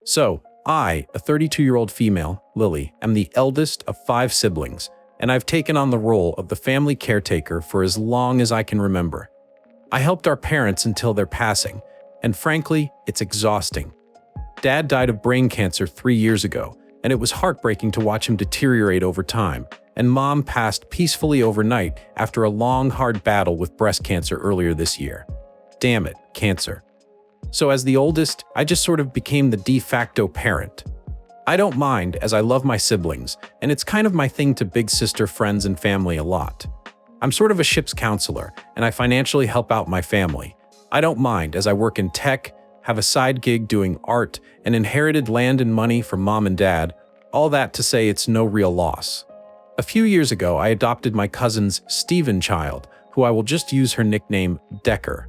So, I, a 32-year-old female, Lily, am the eldest of 5 siblings, and I've taken on the role of the family caretaker for as long as I can remember. I helped our parents until their passing, and frankly, it's exhausting. Dad died of brain cancer 3 years ago, and it was heartbreaking to watch him deteriorate over time, and Mom passed peacefully overnight after a long, hard battle with breast cancer earlier this year. Damn it, cancer. So as the oldest, I just sort of became the de facto parent. I don't mind, as I love my siblings, and it's kind of my thing to big sister friends and family a lot. I'm sort of a ship's counselor, and I financially help out my family. I don't mind, as I work in tech, have a side gig doing art, and inherited land and money from Mom and Dad, all that to say it's no real loss. A few years ago, I adopted my cousin's Steven child, who I will just use her nickname Decker.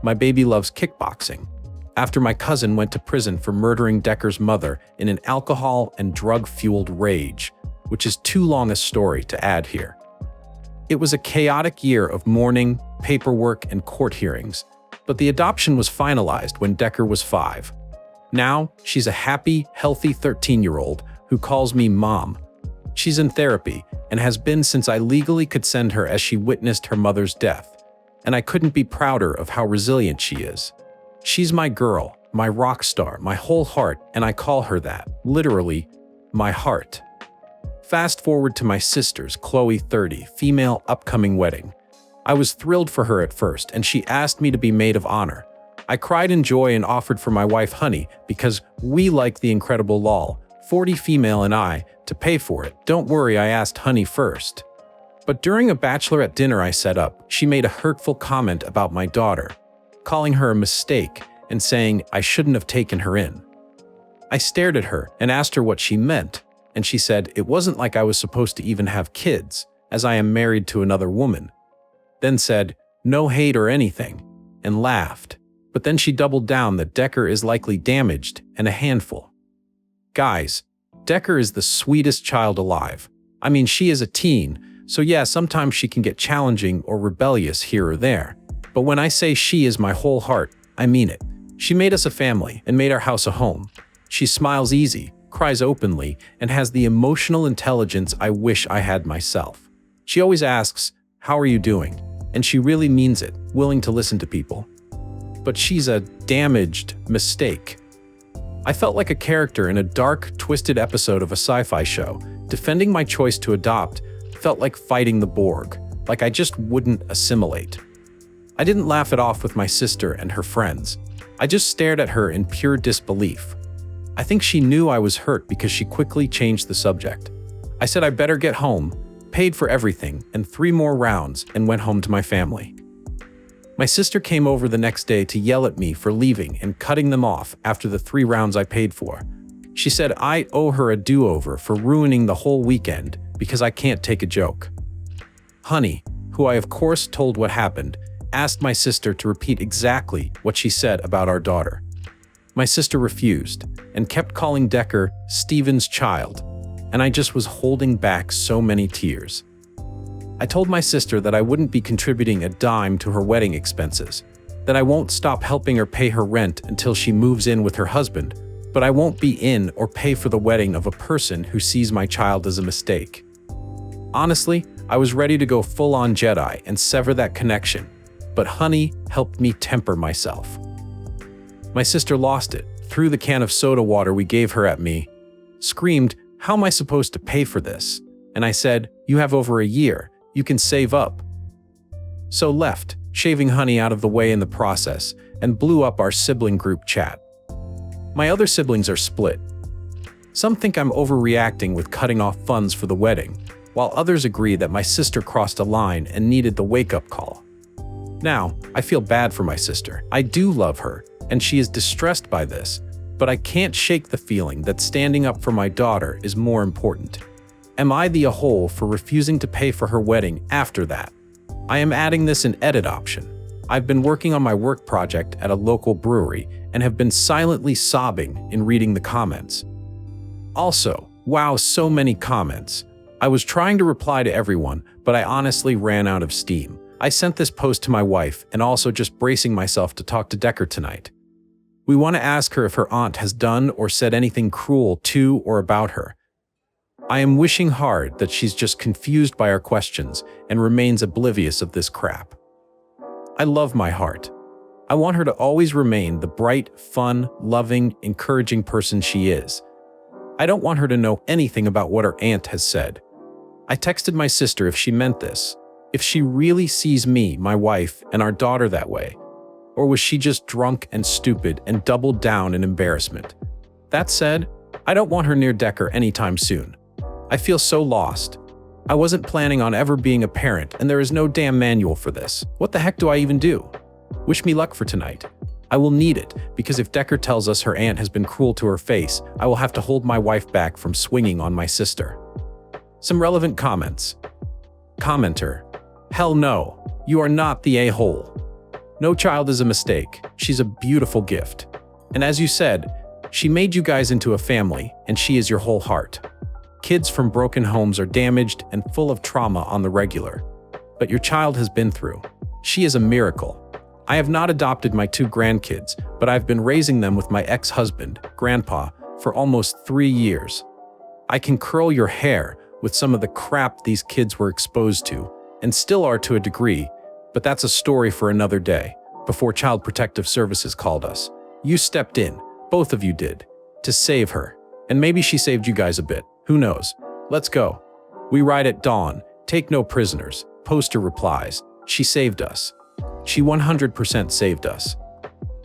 My baby loves kickboxing. After my cousin went to prison for murdering Decker's mother in an alcohol and drug-fueled rage, which is too long a story to add here. It was a chaotic year of mourning, paperwork, and court hearings, but the adoption was finalized when Decker was 5. Now, she's a happy, healthy 13-year-old who calls me Mom. She's in therapy and has been since I legally could send her as she witnessed her mother's death, and I couldn't be prouder of how resilient she is. She's my girl, my rock star, my whole heart, and I call her that, literally, my heart. Fast forward to my sister's, Chloe 30, female upcoming wedding. I was thrilled for her at first, and she asked me to be maid of honor. I cried in joy and offered for my wife Honey because we like the incredible lol, 40 female and I, to pay for it. Don't worry, I asked Honey first. But during a bachelorette dinner I set up, she made a hurtful comment about my daughter, calling her a mistake and saying I shouldn't have taken her in. I stared at her and asked her what she meant, and she said it wasn't like I was supposed to even have kids, as I am married to another woman. Then said, no hate or anything, and laughed. But then she doubled down that Decker is likely damaged and a handful. Guys, Decker is the sweetest child alive. I mean, she is a teen, so yeah, sometimes she can get challenging or rebellious here or there. But when I say she is my whole heart, I mean it. She made us a family and made our house a home. She smiles easy, cries openly, and has the emotional intelligence I wish I had myself. She always asks, "How are you doing?" And she really means it, willing to listen to people. But she's a damaged mistake. I felt like a character in a dark, twisted episode of a sci-fi show. Defending my choice to adopt felt like fighting the Borg, like I just wouldn't assimilate. I didn't laugh it off with my sister and her friends. I just stared at her in pure disbelief. I think she knew I was hurt because she quickly changed the subject. I said I better get home, paid for everything, and 3 more rounds, and went home to my family. My sister came over the next day to yell at me for leaving and cutting them off after the 3 rounds I paid for. She said I owe her a do-over for ruining the whole weekend because I can't take a joke. Honey, who I of course told what happened, asked my sister to repeat exactly what she said about our daughter. My sister refused and kept calling Decker Steven's child, and I just was holding back so many tears. I told my sister that I wouldn't be contributing a dime to her wedding expenses, that I won't stop helping her pay her rent until she moves in with her husband, but I won't be in or pay for the wedding of a person who sees my child as a mistake. Honestly, I was ready to go full-on Jedi and sever that connection, but Honey helped me temper myself. My sister lost it, threw the can of soda water we gave her at me, screamed, "How am I supposed to pay for this?" And I said, "You have over a year. You can save up." So left, shaving Honey out of the way in the process, and blew up our sibling group chat. My other siblings are split. Some think I'm overreacting with cutting off funds for the wedding, while others agree that my sister crossed a line and needed the wake-up call. Now, I feel bad for my sister. I do love her, and she is distressed by this, but I can't shake the feeling that standing up for my daughter is more important. Am I the a-hole for refusing to pay for her wedding after that? I am adding this an edit option. I've been working on my work project at a local brewery and have been silently sobbing in reading the comments. Also, wow, so many comments. I was trying to reply to everyone, but I honestly ran out of steam. I sent this post to my wife and also just bracing myself to talk to Decker tonight. We want to ask her if her aunt has done or said anything cruel to or about her. I am wishing hard that she's just confused by our questions and remains oblivious of this crap. I love my heart. I want her to always remain the bright, fun, loving, encouraging person she is. I don't want her to know anything about what her aunt has said. I texted my sister if she meant this, if she really sees me, my wife, and our daughter that way, or was she just drunk and stupid and doubled down in embarrassment? That said, I don't want her near Decker anytime soon. I feel so lost. I wasn't planning on ever being a parent, and there is no damn manual for this. What the heck do I even do? Wish me luck for tonight. I will need it, because if Decker tells us her aunt has been cruel to her face, I will have to hold my wife back from swinging on my sister. Some relevant comments. Commenter: hell no, you are not the a-hole. No child is a mistake. She's a beautiful gift. And as you said, she made you guys into a family, and she is your whole heart. Kids from broken homes are damaged and full of trauma on the regular. But your child has been through. She is a miracle. I have not adopted my 2 grandkids, but I've been raising them with my ex-husband, Grandpa, for almost 3 years. I can curl your hair with some of the crap these kids were exposed to, and still are to a degree, but that's a story for another day, before Child Protective Services called us. You stepped in, both of you did, to save her. And maybe she saved you guys a bit, who knows? Let's go. We ride at dawn, take no prisoners. Poster replies, she saved us. She 100% saved us.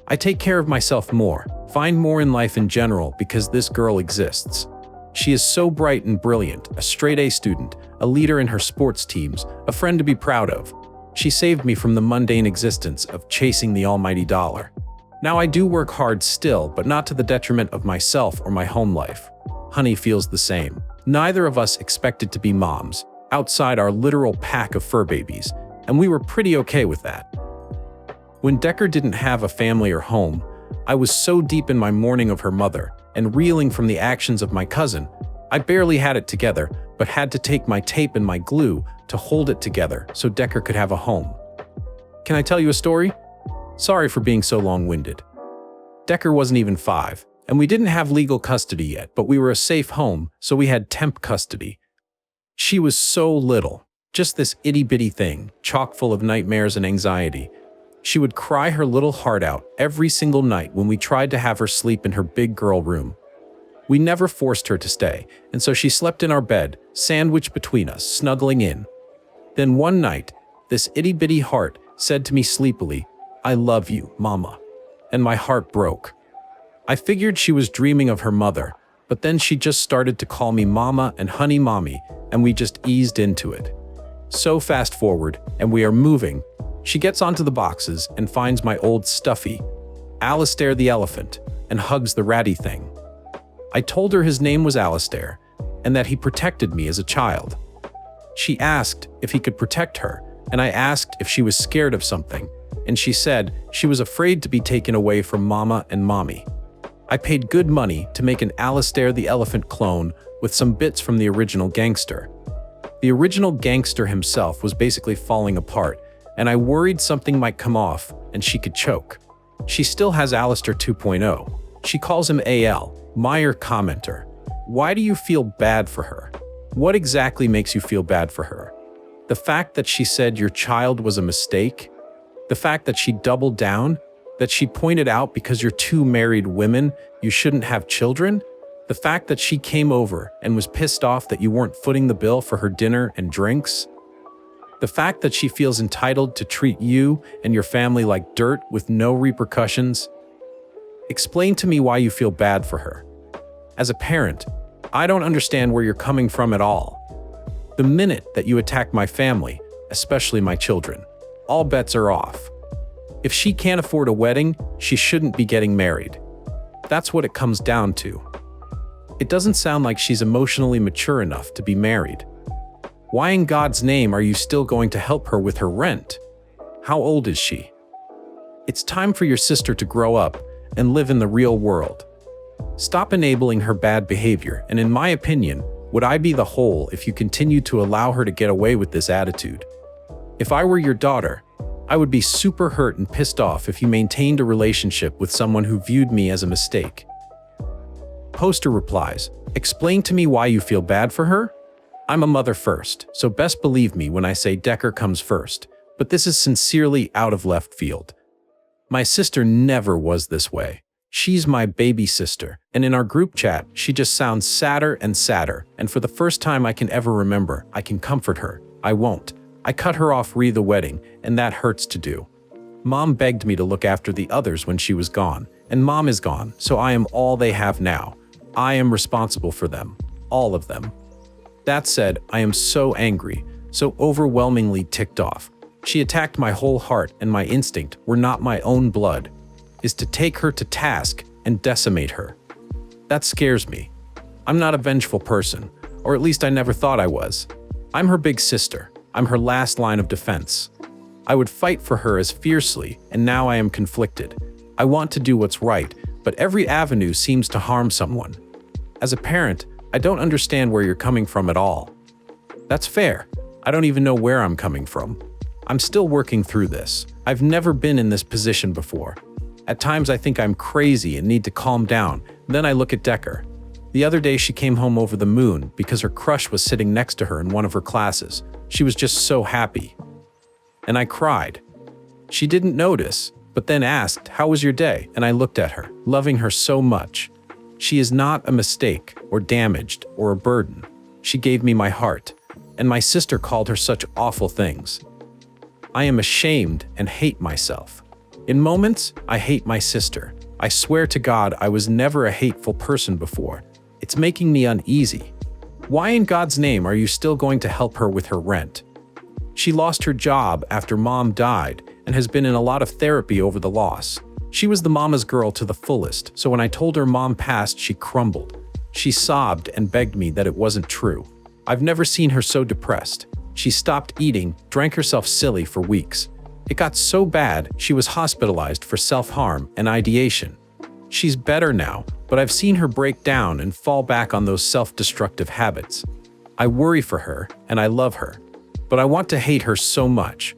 I take care of myself more, find more in life in general because this girl exists. She is so bright and brilliant, a straight-A student, a leader in her sports teams, a friend to be proud of. She saved me from the mundane existence of chasing the almighty dollar. Now I do work hard still, but not to the detriment of myself or my home life. Honey feels the same. Neither of us expected to be moms, outside our literal pack of fur babies, and we were pretty okay with that. When Decker didn't have a family or home, I was so deep in my mourning of her mother and reeling from the actions of my cousin, I barely had it together, but had to take my tape and my glue to hold it together so Decker could have a home. Can I tell you a story? Sorry for being so long-winded. Decker wasn't even 5, and we didn't have legal custody yet, but we were a safe home, so we had temp custody. She was so little, just this itty-bitty thing, chock full of nightmares and anxiety. She would cry her little heart out every single night when we tried to have her sleep in her big girl room. We never forced her to stay, and so she slept in our bed, sandwiched between us, snuggling in. Then one night, this itty-bitty heart said to me sleepily, "I love you, Mama." And my heart broke. I figured she was dreaming of her mother, but then she just started to call me Mama and Honey Mommy, and we just eased into it. So fast forward, and we are moving. She gets onto the boxes and finds my old stuffy, Alistair the elephant, and hugs the ratty thing. I told her his name was Alistair, and that he protected me as a child. She asked if he could protect her, and I asked if she was scared of something, and she said she was afraid to be taken away from Mama and Mommy. I paid good money to make an Alistair the elephant clone with some bits from the original gangster. The original gangster himself was basically falling apart, and I worried something might come off and she could choke. She still has Alistair 2.0. She calls him AL, Meyer commenter. Why do you feel bad for her? What exactly makes you feel bad for her? The fact that she said your child was a mistake? The fact that she doubled down? That she pointed out because you're 2 married women, you shouldn't have children? The fact that she came over and was pissed off that you weren't footing the bill for her dinner and drinks? The fact that she feels entitled to treat you and your family like dirt with no repercussions? Explain to me why you feel bad for her. As a parent, I don't understand where you're coming from at all. The minute that you attack my family, especially my children, all bets are off. If she can't afford a wedding, she shouldn't be getting married. That's what it comes down to. It doesn't sound like she's emotionally mature enough to be married. Why in God's name are you still going to help her with her rent? How old is she? It's time for your sister to grow up and live in the real world. Stop enabling her bad behavior, and in my opinion, would I be the whole if you continue to allow her to get away with this attitude? If I were your daughter, I would be super hurt and pissed off if you maintained a relationship with someone who viewed me as a mistake. Poster replies, explain to me why you feel bad for her? I'm a mother first, so best believe me when I say Decker comes first, but this is sincerely out of left field. My sister never was this way. She's my baby sister, and in our group chat, she just sounds sadder and sadder, and for the first time I can ever remember, I can comfort her. I won't. I cut her off re the wedding, and that hurts to do. Mom begged me to look after the others when she was gone, and Mom is gone, so I am all they have now. I am responsible for them. All of them. That said, I am so angry, so overwhelmingly ticked off. She attacked my whole heart, and my instinct, were not my own blood, is to take her to task and decimate her. That scares me. I'm not a vengeful person, or at least I never thought I was. I'm her big sister. I'm her last line of defense. I would fight for her as fiercely, and now I am conflicted. I want to do what's right, but every avenue seems to harm someone. As a parent, I don't understand where you're coming from at all. That's fair. I don't even know where I'm coming from. I'm still working through this. I've never been in this position before. At times I think I'm crazy and need to calm down. Then I look at Decker. The other day she came home over the moon because her crush was sitting next to her in one of her classes. She was just so happy. And I cried. She didn't notice, but then asked, "How was your day?" And I looked at her, loving her so much. She is not a mistake, or damaged, or a burden. She gave me my heart, and my sister called her such awful things. I am ashamed and hate myself. In moments, I hate my sister. I swear to God I was never a hateful person before. It's making me uneasy. Why in God's name are you still going to help her with her rent? She lost her job after Mom died and has been in a lot of therapy over the loss. She was the mama's girl to the fullest, so when I told her Mom passed, she crumbled. She sobbed and begged me that it wasn't true. I've never seen her so depressed. She stopped eating, drank herself silly for weeks. It got so bad, she was hospitalized for self-harm and ideation. She's better now, but I've seen her break down and fall back on those self-destructive habits. I worry for her, and I love her, but I want to hate her so much.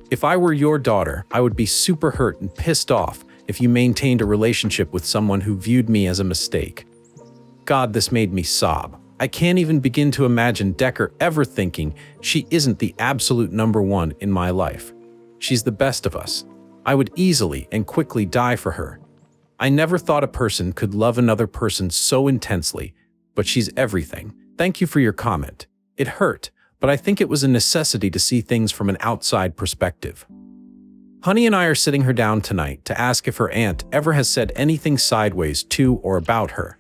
If I were your daughter, I would be super hurt and pissed off if you maintained a relationship with someone who viewed me as a mistake. God, this made me sob. I can't even begin to imagine Decker ever thinking she isn't the absolute number one in my life. She's the best of us. I would easily and quickly die for her. I never thought a person could love another person so intensely, but she's everything. Thank you for your comment. It hurt, but I think it was a necessity to see things from an outside perspective. Honey and I are sitting her down tonight to ask if her aunt ever has said anything sideways to or about her.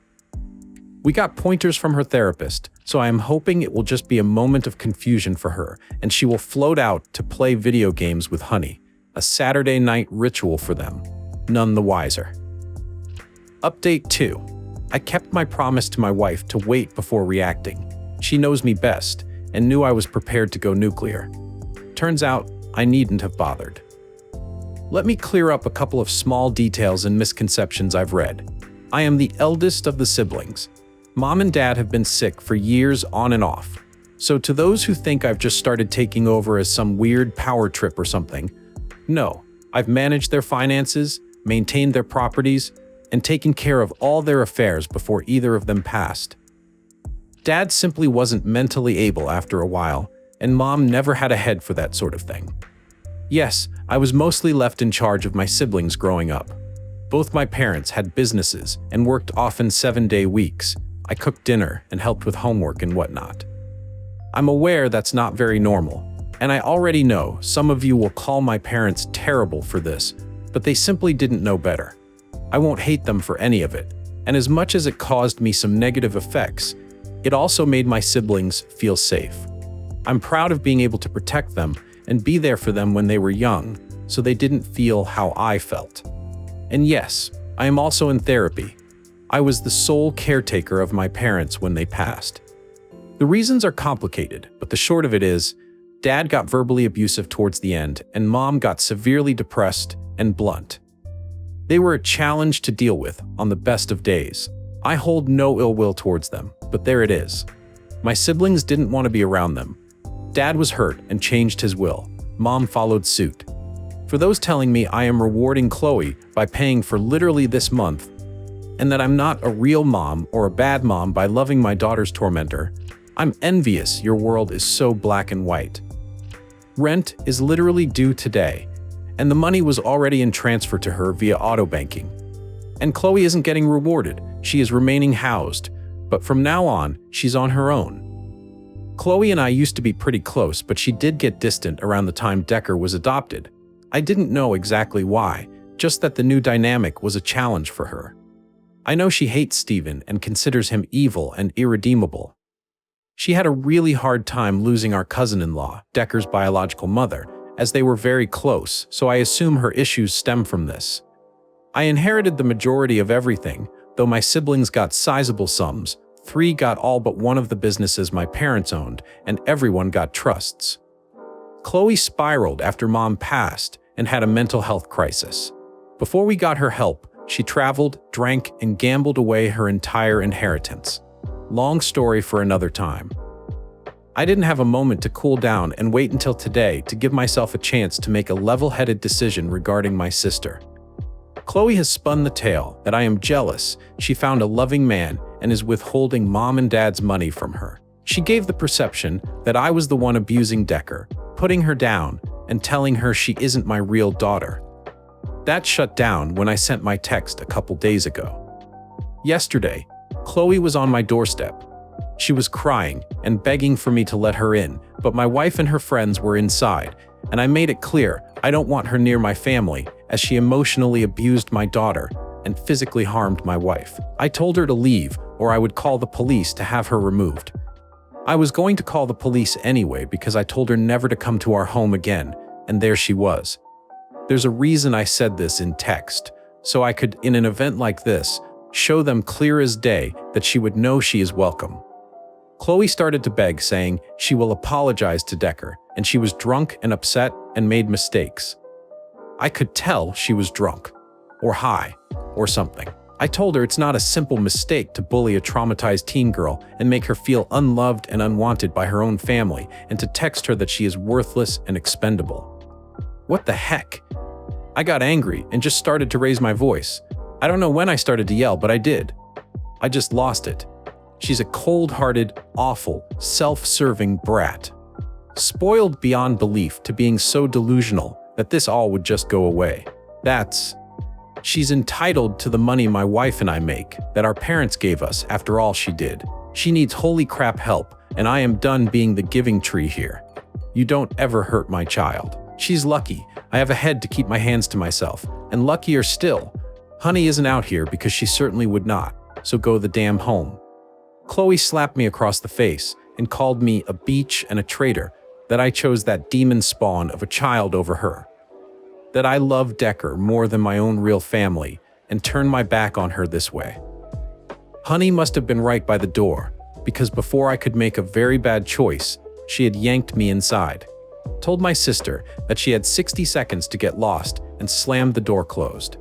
We got pointers from her therapist, so I am hoping it will just be a moment of confusion for her, and she will float out to play video games with Honey, a Saturday night ritual for them. None the wiser. Update 2. I kept my promise to my wife to wait before reacting. She knows me best, and knew I was prepared to go nuclear. Turns out, I needn't have bothered. Let me clear up a couple of small details and misconceptions I've read. I am the eldest of the siblings. Mom and Dad have been sick for years on and off. So to those who think I've just started taking over as some weird power trip or something, no, I've managed their finances, maintained their properties, and taken care of all their affairs before either of them passed. Dad simply wasn't mentally able after a while, and Mom never had a head for that sort of thing. Yes, I was mostly left in charge of my siblings growing up. Both my parents had businesses and worked often 7-day weeks. I cooked dinner and helped with homework and whatnot. I'm aware that's not very normal, and I already know some of you will call my parents terrible for this, but they simply didn't know better. I won't hate them for any of it, and as much as it caused me some negative effects, it also made my siblings feel safe. I'm proud of being able to protect them and be there for them when they were young, so they didn't feel how I felt. And yes, I am also in therapy. I was the sole caretaker of my parents when they passed. The reasons are complicated, but the short of it is, Dad got verbally abusive towards the end, and Mom got severely depressed and blunt. They were a challenge to deal with on the best of days. I hold no ill will towards them, but there it is. My siblings didn't want to be around them. Dad was hurt and changed his will. Mom followed suit. For those telling me I am rewarding Chloe by paying for literally this month, and that I'm not a real mom or a bad mom by loving my daughter's tormentor, I'm envious your world is so black and white. Rent is literally due today, and the money was already in transfer to her via auto banking. And Chloe isn't getting rewarded, she is remaining housed, but from now on, she's on her own. Chloe and I used to be pretty close, but she did get distant around the time Decker was adopted. I didn't know exactly why, just that the new dynamic was a challenge for her. I know she hates Steven and considers him evil and irredeemable. She had a really hard time losing our cousin-in-law, Decker's biological mother, as they were very close, so I assume her issues stem from this. I inherited the majority of everything, though my siblings got sizable sums. 3 got all but one of the businesses my parents owned, and everyone got trusts. Chloe spiraled after Mom passed and had a mental health crisis. Before we got her help, she traveled, drank, and gambled away her entire inheritance. Long story for another time. I didn't have a moment to cool down and wait until today to give myself a chance to make a level-headed decision regarding my sister. Chloe has spun the tale that I am jealous she found a loving man and is withholding Mom and Dad's money from her. She gave the perception that I was the one abusing Decker, putting her down, and telling her she isn't my real daughter. That shut down when I sent my text a couple days ago. Yesterday, Chloe was on my doorstep. She was crying and begging for me to let her in, but my wife and her friends were inside, and I made it clear I don't want her near my family as she emotionally abused my daughter and physically harmed my wife. I told her to leave or I would call the police to have her removed. I was going to call the police anyway because I told her never to come to our home again, and there she was. There's a reason I said this in text, so I could, in an event like this, show them clear as day that she would know she is welcome. Chloe started to beg, saying she will apologize to Decker, and she was drunk and upset and made mistakes. I could tell she was drunk, or high, or something. I told her it's not a simple mistake to bully a traumatized teen girl and make her feel unloved and unwanted by her own family, and to text her that she is worthless and expendable. What the heck? I got angry and just started to raise my voice. I don't know when I started to yell, but I did. I just lost it. She's a cold-hearted, awful, self-serving brat. Spoiled beyond belief to being so delusional that this all would just go away. She's entitled to the money my wife and I make, that our parents gave us after all she did. She needs holy crap help, and I am done being the giving tree here. You don't ever hurt my child. She's lucky. I have a head to keep my hands to myself, and luckier still, Honey isn't out here because she certainly would not, so go the damn home. Chloe slapped me across the face and called me a beach and a traitor, that I chose that demon spawn of a child over her. That I love Decker more than my own real family and turned my back on her this way. Honey must have been right by the door, because before I could make a very bad choice, she had yanked me inside, told my sister that she had 60 seconds to get lost, and slammed the door closed.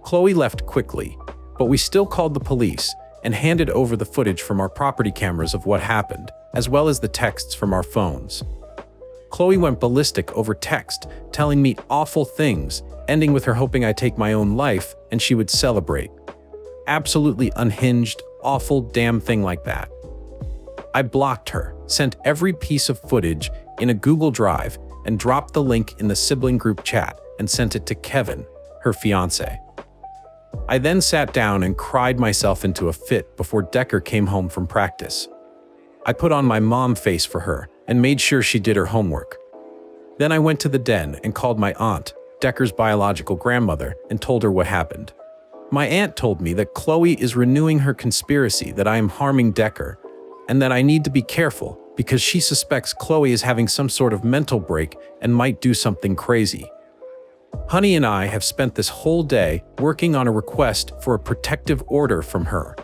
Chloe left quickly, but we still called the police and handed over the footage from our property cameras of what happened, as well as the texts from our phones. Chloe went ballistic over text, telling me awful things, ending with her hoping I take my own life and she would celebrate. Absolutely unhinged, awful damn thing like that. I blocked her, sent every piece of footage in a Google Drive, and dropped the link in the sibling group chat and sent it to Kevin, her fiancé. I then sat down and cried myself into a fit before Decker came home from practice. I put on my mom face for her and made sure she did her homework. Then I went to the den and called my aunt, Decker's biological grandmother, and told her what happened. My aunt told me that Chloe is renewing her conspiracy that I am harming Decker, and that I need to be careful because she suspects Chloe is having some sort of mental break and might do something crazy. Honey and I have spent this whole day working on a request for a protective order from her,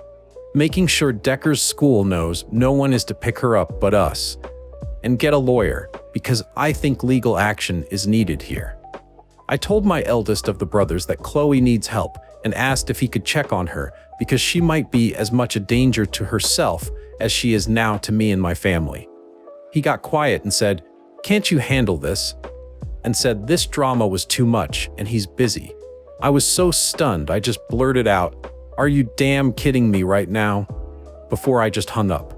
making sure Decker's school knows no one is to pick her up but us, and get a lawyer because I think legal action is needed here. I told my eldest of the brothers that Chloe needs help and asked if he could check on her because she might be as much a danger to herself as she is now to me and my family. He got quiet and said, "Can't you handle this?" and said this drama was too much and he's busy. I was so stunned I just blurted out, "Are you damn kidding me right now?" before I just hung up.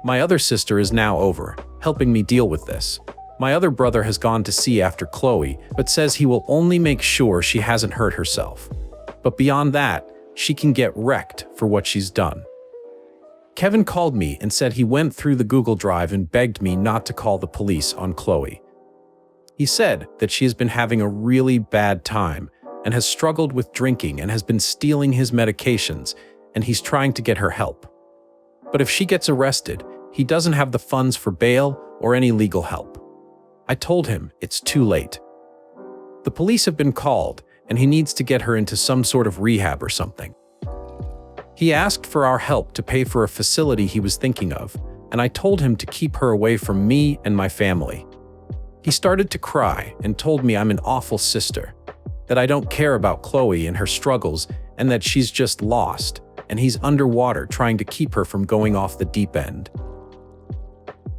My other sister is now over, helping me deal with this. My other brother has gone to see after Chloe, but says he will only make sure she hasn't hurt herself. But beyond that, she can get wrecked for what she's done. Kevin called me and said he went through the Google Drive and begged me not to call the police on Chloe. He said that she has been having a really bad time and has struggled with drinking and has been stealing his medications, and he's trying to get her help. But if she gets arrested, he doesn't have the funds for bail or any legal help. I told him it's too late. The police have been called, and he needs to get her into some sort of rehab or something. He asked for our help to pay for a facility he was thinking of, and I told him to keep her away from me and my family. He started to cry and told me I'm an awful sister, that I don't care about Chloe and her struggles, and that she's just lost, and he's underwater trying to keep her from going off the deep end.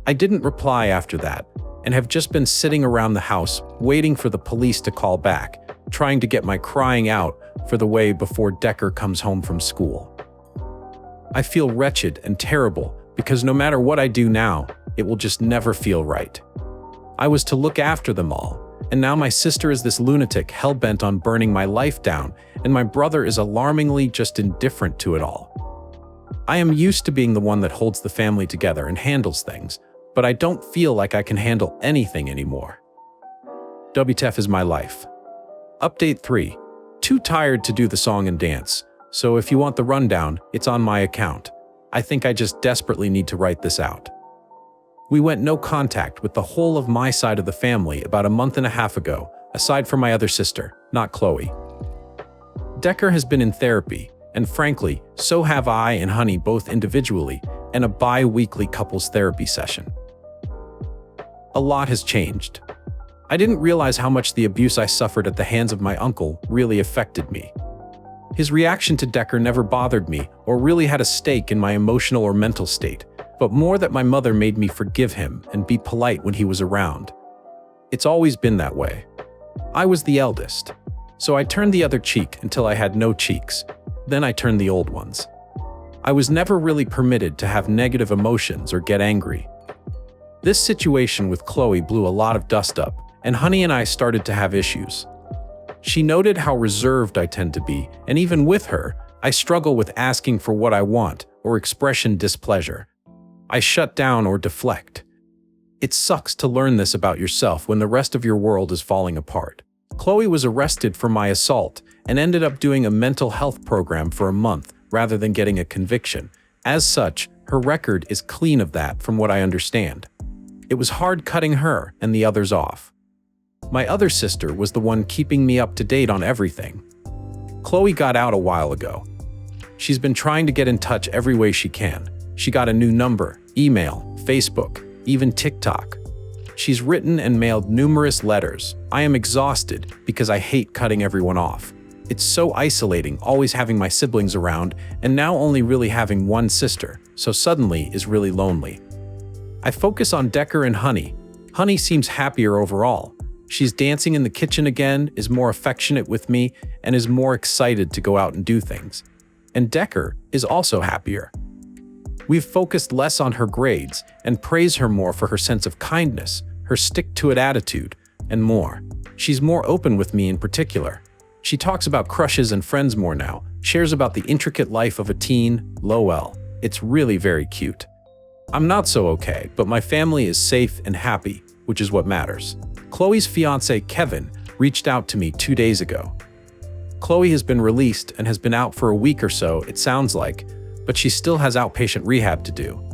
I didn't reply after that, and have just been sitting around the house waiting for the police to call back, trying to get my crying out for the way before Decker comes home from school. I feel wretched and terrible because no matter what I do now, it will just never feel right. I was to look after them all, and now my sister is this lunatic hell-bent on burning my life down, and my brother is alarmingly just indifferent to it all. I am used to being the one that holds the family together and handles things, but I don't feel like I can handle anything anymore. WTF is my life. Update 3. Too tired to do the song and dance, so if you want the rundown, it's on my account. I think I just desperately need to write this out. We went no contact with the whole of my side of the family about a month and a half ago, aside from my other sister, not Chloe. Decker has been in therapy, and frankly, so have I and Honey both individually, and a bi-weekly couples therapy session. A lot has changed. I didn't realize how much the abuse I suffered at the hands of my uncle really affected me. His reaction to Decker never bothered me or really had a stake in my emotional or mental state, but more that my mother made me forgive him and be polite when he was around. It's always been that way. I was the eldest, so I turned the other cheek until I had no cheeks. Then I turned the old ones. I was never really permitted to have negative emotions or get angry. This situation with Chloe blew a lot of dust up, and Honey and I started to have issues. She noted how reserved I tend to be, and even with her, I struggle with asking for what I want or expressing displeasure. I shut down or deflect. It sucks to learn this about yourself when the rest of your world is falling apart. Chloe was arrested for my assault and ended up doing a mental health program for a month rather than getting a conviction. As such, her record is clean of that from what I understand. It was hard cutting her and the others off. My other sister was the one keeping me up to date on everything. Chloe got out a while ago. She's been trying to get in touch every way she can. She got a new number, email, Facebook, even TikTok. She's written and mailed numerous letters. I am exhausted because I hate cutting everyone off. It's so isolating always having my siblings around and now only really having one sister, so suddenly is really lonely. I focus on Decker and Honey. Honey seems happier overall. She's dancing in the kitchen again, is more affectionate with me, and is more excited to go out and do things. And Decker is also happier. We've focused less on her grades and praise her more for her sense of kindness, her stick-to-it attitude, and more. She's more open with me in particular. She talks about crushes and friends more now, shares about the intricate life of a teen, lol. It's really very cute. I'm not so okay, but my family is safe and happy, which is what matters. Chloe's fiance, Kevin, reached out to me 2 days ago. Chloe has been released and has been out for a week or so, it sounds like, but she still has outpatient rehab to do.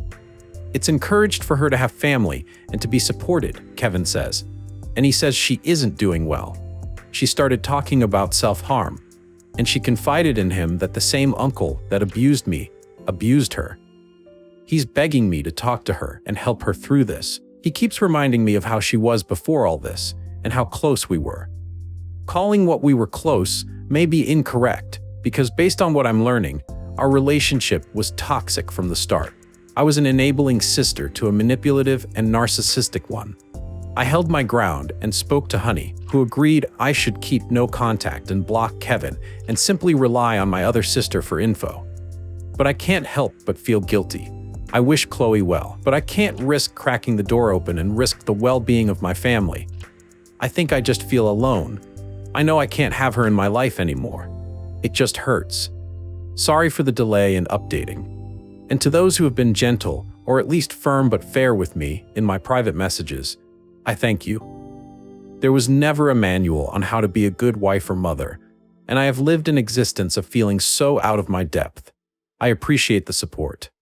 It's encouraged for her to have family and to be supported, Kevin says. And he says she isn't doing well. She started talking about self-harm, and she confided in him that the same uncle that abused me abused her. He's begging me to talk to her and help her through this. He keeps reminding me of how she was before all this and how close we were. Calling what we were close may be incorrect because based on what I'm learning, our relationship was toxic from the start. I was an enabling sister to a manipulative and narcissistic one. I held my ground and spoke to Honey, who agreed I should keep no contact and block Kevin and simply rely on my other sister for info. But I can't help but feel guilty. I wish Chloe well, but I can't risk cracking the door open and risk the well-being of my family. I think I just feel alone. I know I can't have her in my life anymore. It just hurts. Sorry for the delay in updating. And to those who have been gentle, or at least firm but fair with me in my private messages, I thank you. There was never a manual on how to be a good wife or mother, and I have lived an existence of feeling so out of my depth. I appreciate the support.